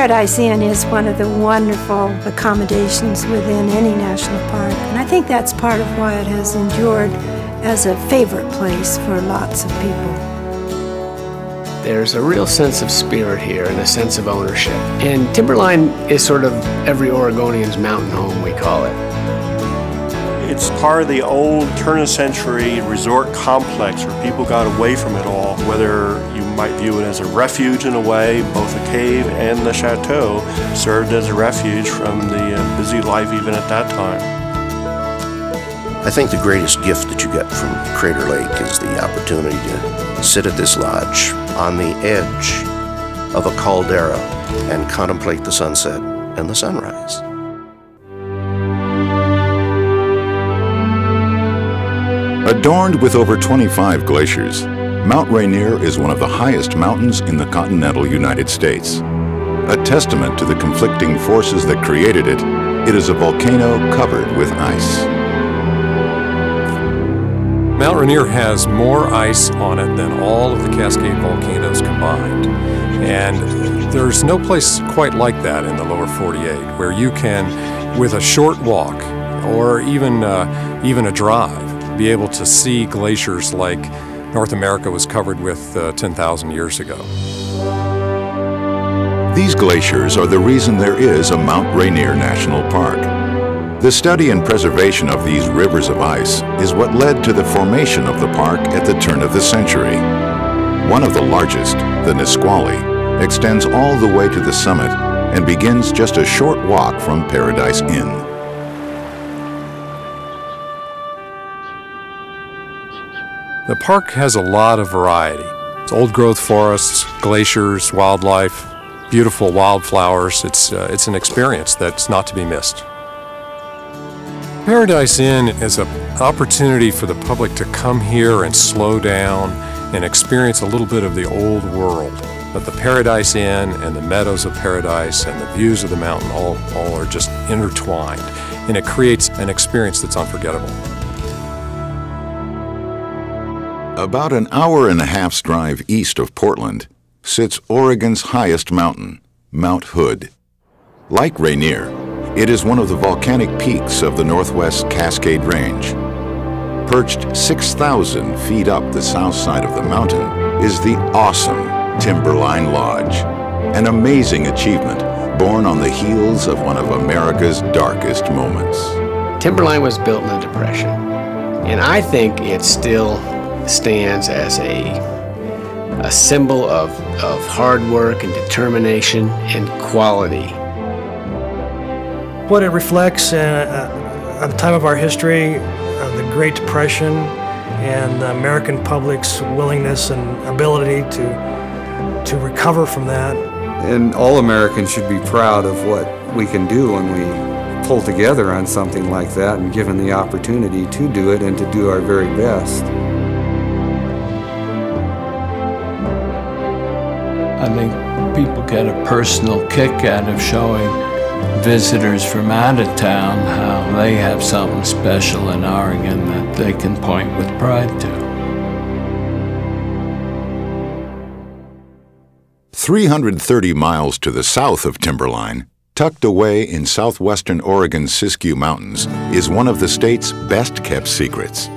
Paradise Inn is one of the wonderful accommodations within any national park, and I think that's part of why it has endured as a favorite place for lots of people. There's a real sense of spirit here and a sense of ownership. And Timberline is sort of every Oregonian's mountain home, we call it. It's part of the old turn-of-the-century resort complex where people got away from it all, whether you might view it as a refuge in a way. Both the cave and the chateau served as a refuge from the busy life even at that time. I think the greatest gift that you get from Crater Lake is the opportunity to sit at this lodge on the edge of a caldera and contemplate the sunset and the sunrise. Adorned with over 25 glaciers, Mount Rainier is one of the highest mountains in the continental United States. A testament to the conflicting forces that created it, it is a volcano covered with ice. Mount Rainier has more ice on it than all of the Cascade volcanoes combined. And there's no place quite like that in the lower 48, where you can, with a short walk or even a drive, be able to see glaciers like North America was covered with 10,000 years ago. These glaciers are the reason there is a Mount Rainier National Park. The study and preservation of these rivers of ice is what led to the formation of the park at the turn of the century. One of the largest, the Nisqually, extends all the way to the summit and begins just a short walk from Paradise Inn. The park has a lot of variety. It's old-growth forests, glaciers, wildlife, beautiful wildflowers. It's an experience that's not to be missed. Paradise Inn is an opportunity for the public to come here and slow down and experience a little bit of the old world. But the Paradise Inn and the meadows of paradise and the views of the mountain all are just intertwined, and it creates an experience that's unforgettable. About an hour-and-a-half's drive east of Portland sits Oregon's highest mountain, Mount Hood. Like Rainier, it is one of the volcanic peaks of the Northwest Cascade Range. Perched 6,000 feet up the south side of the mountain is the awesome Timberline Lodge, an amazing achievement born on the heels of one of America's darkest moments. Timberline was built in the Depression, and I think it still stands as a symbol of hard work and determination and quality. What it reflects at the time of our history, the Great Depression, and the American public's willingness and ability to recover from that. And all Americans should be proud of what we can do when we pull together on something like that and given the opportunity to do it and to do our very best. I think people get a personal kick out of showing visitors from out of town how they have something special in Oregon that they can point with pride to. 330 miles to the south of Timberline, tucked away in southwestern Oregon's Siskiyou Mountains, is one of the state's best-kept secrets.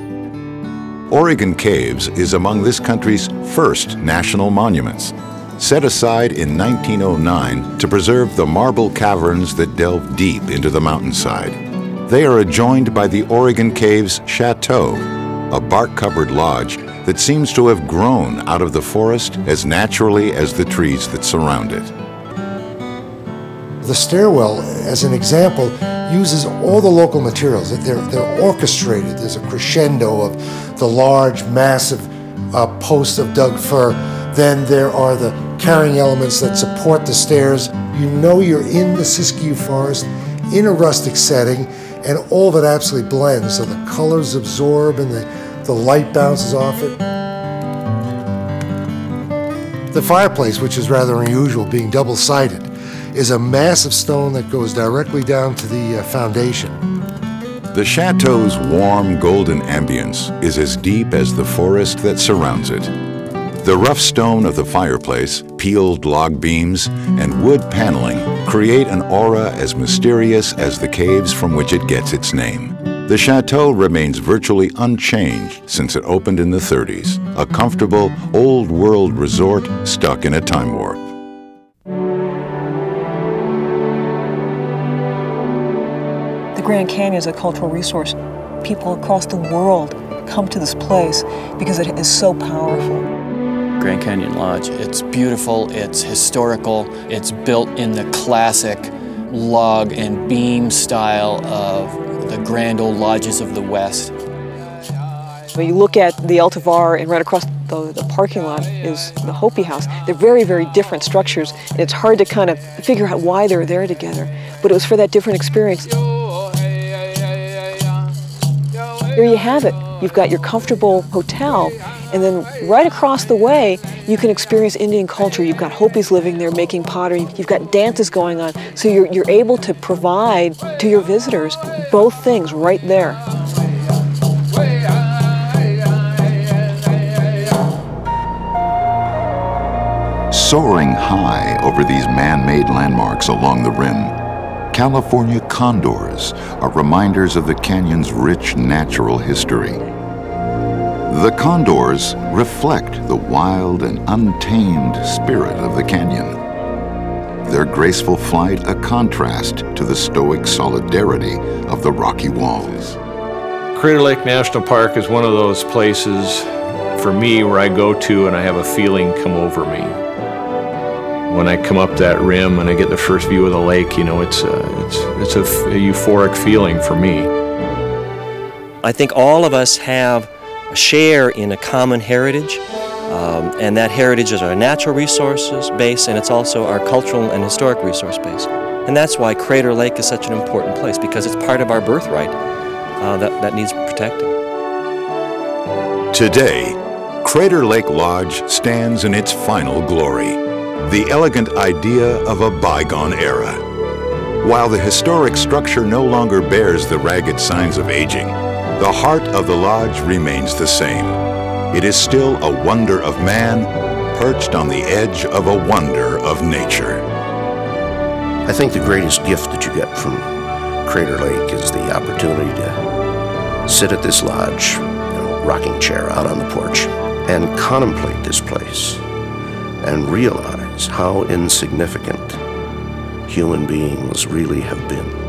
Oregon Caves is among this country's first national monuments, set aside in 1909 to preserve the marble caverns that delve deep into the mountainside. They are adjoined by the Oregon Caves Chateau, a bark-covered lodge that seems to have grown out of the forest as naturally as the trees that surround it. The stairwell, as an example, uses all the local materials. They're orchestrated. There's a crescendo of the large, massive posts of Doug fir. Then there are the carrying elements that support the stairs. You know you're in the Siskiyou forest, in a rustic setting, and all of it absolutely blends, so the colors absorb and the light bounces off it. The fireplace, which is rather unusual, being double-sided, is a massive stone that goes directly down to the foundation. The chateau's warm, golden ambience is as deep as the forest that surrounds it. The rough stone of the fireplace, peeled log beams, and wood paneling create an aura as mysterious as the caves from which it gets its name. The chateau remains virtually unchanged since it opened in the 30s, a comfortable, old-world resort stuck in a time warp. The Grand Canyon is a cultural resource. People across the world come to this place because it is so powerful. Grand Canyon Lodge, it's beautiful, it's historical, it's built in the classic log and beam style of the grand old lodges of the West. When you look at the El Tovar and right across the parking lot is the Hopi House. They're very, very different structures, and it's hard to kind of figure out why they're there together, but it was for that different experience. There you have it. You've got your comfortable hotel, and then right across the way, you can experience Indian culture. You've got Hopis living there making pottery. You've got dances going on. So you're able to provide to your visitors both things right there. Soaring high over these man-made landmarks along the rim, California condors are reminders of the canyon's rich natural history. The condors reflect the wild and untamed spirit of the canyon. Their graceful flight a contrast to the stoic solidarity of the rocky walls. Crater Lake National Park is one of those places for me where I go to and I have a feeling come over me. When I come up that rim and I get the first view of the lake, you know, it's a euphoric feeling for me. I think all of us have a share in a common heritage, and that heritage is our natural resources base, and it's also our cultural and historic resource base. And that's why Crater Lake is such an important place, because it's part of our birthright that needs protecting. Today, Crater Lake Lodge stands in its final glory, the elegant idea of a bygone era. While the historic structure no longer bears the ragged signs of aging, the heart of the lodge remains the same. It is still a wonder of man, perched on the edge of a wonder of nature. I think the greatest gift that you get from Crater Lake is the opportunity to sit at this lodge, rocking chair out on the porch, and contemplate this place and realize how insignificant human beings really have been.